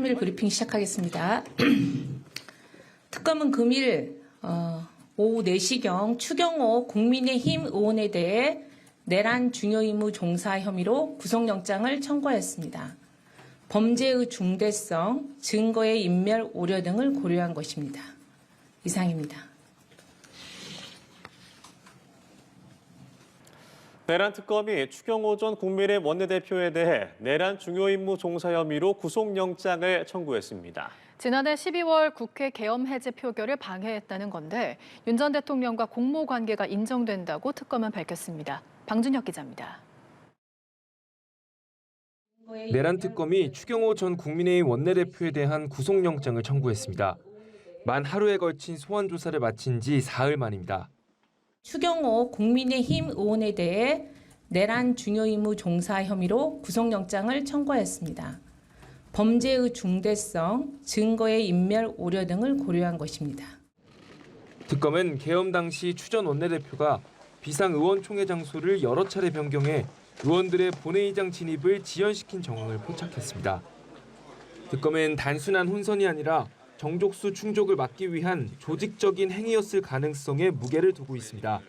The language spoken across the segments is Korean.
3일 브리핑 시작하겠습니다. 특검은 금일 오후 4시경 추경호 국민의힘 의원에 대해 내란 중요임무 종사 혐의로 구속영장을 청구하였습니다. 범죄의 중대성, 증거의 인멸 우려 등을 고려한 것입니다. 이상입니다. 내란 특검이 추경호 전 국민의힘 원내대표에 대해 내란 중요임무 종사 혐의로 구속영장을 청구했습니다. 지난해 12월 국회 계엄 해제 표결을 방해했다는 건데 윤 전 대통령과 공모 관계가 인정된다고 특검은 밝혔습니다. 방준혁 기자입니다. 내란 특검이 추경호 전 국민의힘 원내대표에 대한 구속영장을 청구했습니다. 만 하루에 걸친 소환 조사를 마친 지 사흘 만입니다. 추경호 국민의힘 의원에 대해 내란 중요임무 종사 혐의로 구속영장을 청구하였습니다. 범죄의 중대성, 증거의 인멸 우려 등을 고려한 것입니다. 특검은 계엄 당시 추 전 원내대표가 비상의원총회 장소를 여러 차례 변경해 의원들의 본회의장 진입을 지연시킨 정황을 포착했습니다. 특검은 단순한 혼선이 아니라 정족수 충족을 막기 위한 조직적인 행위였을 가능성에 무게를 두고 있습니다.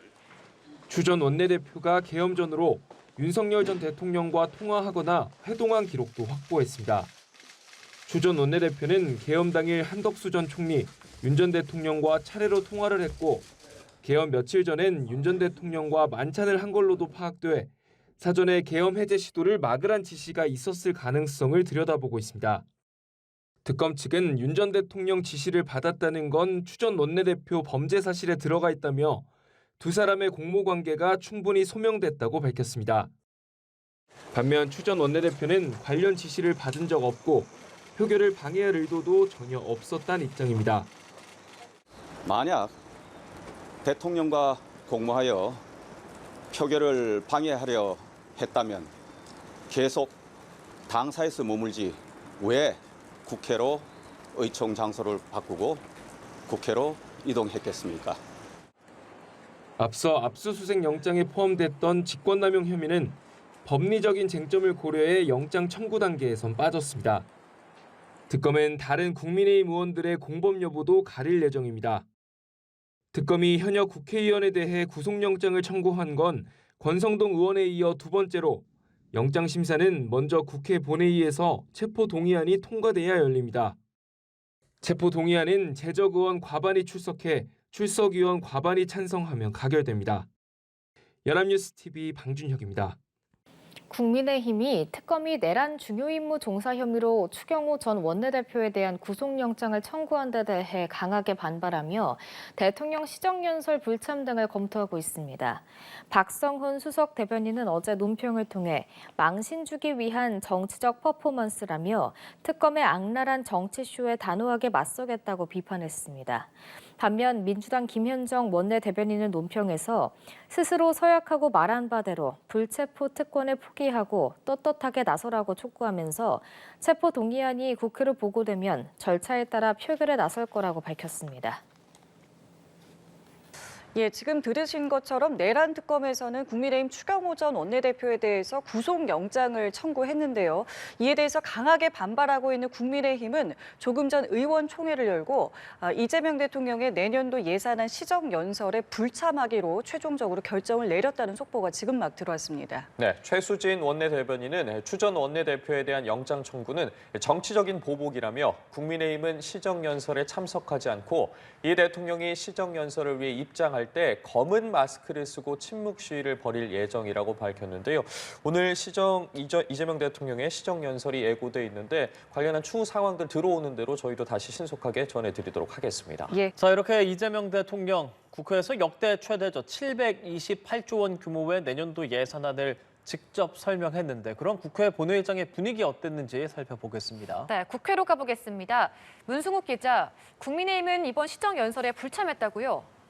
추 전 원내대표가 계엄 전으로 윤석열 전 대통령과 통화하거나 회동한 기록도 확보했습니다. 추 전 원내대표는 계엄 당일 한덕수 전 총리, 윤 전 대통령과 차례로 통화를 했고 계엄 며칠 전엔 윤 전 대통령과 만찬을 한 걸로도 파악돼 사전에 계엄 해제 시도를 막으란 지시가 있었을 가능성을 들여다보고 있습니다. 특검 측은 윤 전 대통령 지시를 받았다는 건 추 전 원내대표 범죄 사실에 들어가 있다며 두 사람의 공모 관계가 충분히 소명됐다고 밝혔습니다. 반면 추 전 원내대표는 관련 지시를 받은 적 없고 표결을 방해할 의도도 전혀 없었다는 입장입니다. 만약 대통령과 공모하여 표결을 방해하려 했다면 계속 당사에서 머물지 왜 국회로 의총 장소를 바꾸고 국회로 이동했겠습니까? 앞서 압수수색 영장에 포함됐던 직권남용 혐의는 법리적인 쟁점을 고려해 영장 청구 단계에선 빠졌습니다. 특검은 다른 국민의힘 의원들의 공범 여부도 가릴 예정입니다. 특검이 현역 국회의원에 대해 구속영장을 청구한 건 권성동 의원에 이어 두 번째로 영장 심사는 먼저 국회 본회의에서 체포동의안이 통과돼야 열립니다. 체포동의안은 재적 의원 과반이 출석해 출석 의원 과반이 찬성하면 가결됩니다. 연합뉴스TV 방준혁입니다. 국민의힘이 특검이 내란 중요임무 종사 혐의로 추경호 전 원내대표에 대한 구속영장을 청구한 데 대해 강하게 반발하며 대통령 시정연설 불참 등을 검토하고 있습니다. 박성훈 수석 대변인은 어제 논평을 통해 망신 주기 위한 정치적 퍼포먼스라며 특검의 악랄한 정치쇼에 단호하게 맞서겠다고 비판했습니다. 반면 민주당 김현정 원내대변인은 논평에서 스스로 서약하고 말한 바대로 불체포 특권을 포기하고 떳떳하게 나서라고 촉구하면서 체포 동의안이 국회로 보고되면 절차에 따라 표결에 나설 거라고 밝혔습니다. 예, 지금 들으신 것처럼 내란 특검에서는 국민의힘 추경호 전 원내대표에 대해서 구속영장을 청구했는데요. 이에 대해서 강하게 반발하고 있는 국민의힘은 조금 전 의원총회를 열고 이재명 대통령의 내년도 예산안 시정연설에 불참하기로 최종적으로 결정을 내렸다는 속보가 지금 막 들어왔습니다. 네, 최수진 원내대변인은 추 전 원내대표에 대한 영장 청구는 정치적인 보복이라며 국민의힘은 시정연설에 참석하지 않고 이 대통령이 시정연설을 위해 입장할 때 검은 마스크를 쓰고 침묵 시위를 벌일 예정이라고 밝혔는데요. 오늘 이재명 대통령의 시정연설이 예고돼 있는데 관련한 추후 상황들 들어오는 대로 저희도 다시 신속하게 전해드리도록 하겠습니다. 예. 자, 이렇게 이재명 대통령 국회에서 역대 최대죠. 728조 원 규모의 내년도 예산안을 직접 설명했는데 그런 국회 본회의장의 분위기 어땠는지 살펴보겠습니다. 네, 국회로 가보겠습니다. 문승욱 기자, 국민의힘은 이번 시정연설에 불참했다고요?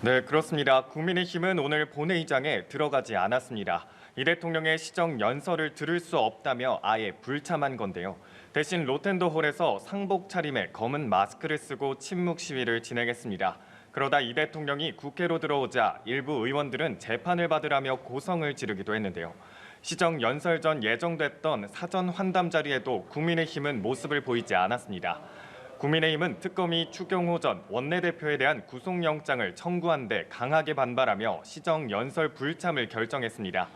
네, 그렇습니다. 국민의힘은 오늘 본회의장에 들어가지 않았습니다. 이 대통령의 시정 연설을 들을 수 없다며 아예 불참한 건데요. 대신 로텐더홀에서 상복 차림에 검은 마스크를 쓰고 침묵 시위를 진행했습니다. 그러다 이 대통령이 국회로 들어오자 일부 의원들은 재판을 받으라며 고성을 지르기도 했는데요. 시정 연설 전 예정됐던 사전 환담 자리에도 국민의힘은 모습을 보이지 않았습니다. 국민의힘은 특검이 추경호 전 원내대표에 대한 구속영장을 청구한 데 강하게 반발하며 시정 연설 불참을 결정했습니다.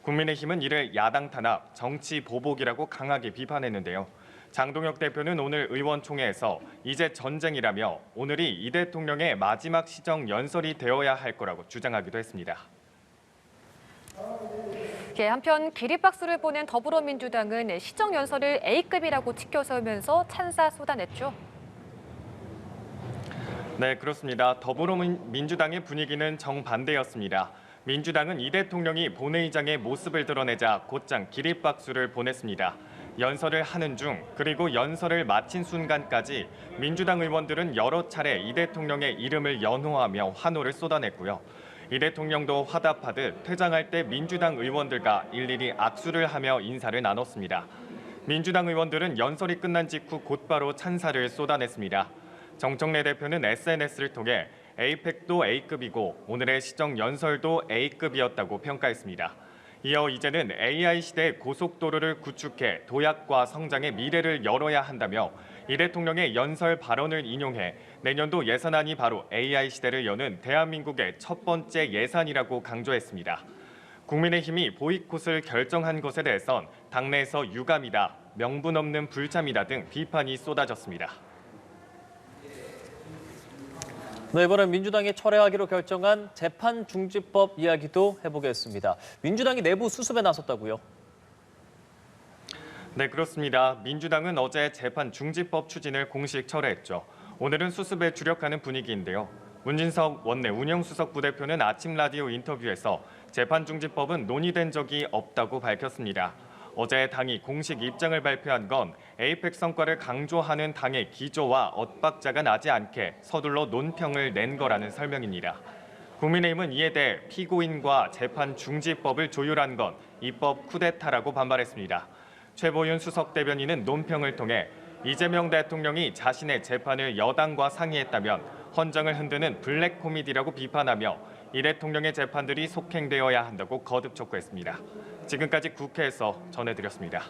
국민의힘은 이를 야당 탄압, 정치 보복이라고 강하게 비판했는데요. 장동혁 대표는 오늘 의원총회에서 이제 전쟁이라며 오늘이 이 대통령의 마지막 시정 연설이 되어야 할 거라고 주장하기도 했습니다. 한편 기립박수를 보낸 더불어민주당은 시정연설을 A급이라고 지켜서면서 찬사 쏟아냈죠. 네, 그렇습니다. 더불어민주당의 분위기는 정반대였습니다. 민주당은 이 대통령이 본회의장에 모습을 드러내자 곧장 기립박수를 보냈습니다. 연설을 하는 중 그리고 연설을 마친 순간까지 민주당 의원들은 여러 차례 이 대통령의 이름을 연호하며 환호를 쏟아냈고요. 이 대통령도 화답하듯 퇴장할 때 민주당 의원들과 일일이 악수를 하며 인사를 나눴습니다. 민주당 의원들은 연설이 끝난 직후 곧바로 찬사를 쏟아냈습니다. 정청래 대표는 SNS를 통해 에이펙도 A급이고 오늘의 시정 연설도 A급이었다고 평가했습니다. 이어 이제는 AI 시대의 고속도로를 구축해 도약과 성장의 미래를 열어야 한다며 이 대통령의 연설 발언을 인용해 내년도 예산안이 바로 AI 시대를 여는 대한민국의 첫 번째 예산이라고 강조했습니다. 국민의힘이 보이콧을 결정한 것에 대해선 당내에서 유감이다, 명분 없는 불참이다 등 비판이 쏟아졌습니다. 네, 이번엔 민주당이 철회하기로 결정한 재판중지법 이야기도 해보겠습니다. 민주당이 내부 수습에 나섰다고요? 네, 그렇습니다. 민주당은 어제 재판중지법 추진을 공식 철회했죠. 오늘은 수습에 주력하는 분위기인데요. 문진석 원내 운영수석 부대표는 아침 라디오 인터뷰에서 재판중지법은 논의된 적이 없다고 밝혔습니다. 어제 당이 공식 입장을 발표한 건 에이펙 성과를 강조하는 당의 기조와 엇박자가 나지 않게 서둘러 논평을 낸 거라는 설명입니다. 국민의힘은 이에 대해 피고인과 재판중지법을 조율한 건 입법 쿠데타라고 반발했습니다. 최보윤 수석 대변인은 논평을 통해 이재명 대통령이 자신의 재판을 여당과 상의했다면 헌정을 흔드는 블랙 코미디라고 비판하며 이 대통령의 재판들이 속행되어야 한다고 거듭 촉구했습니다. 지금까지 국회에서 전해드렸습니다.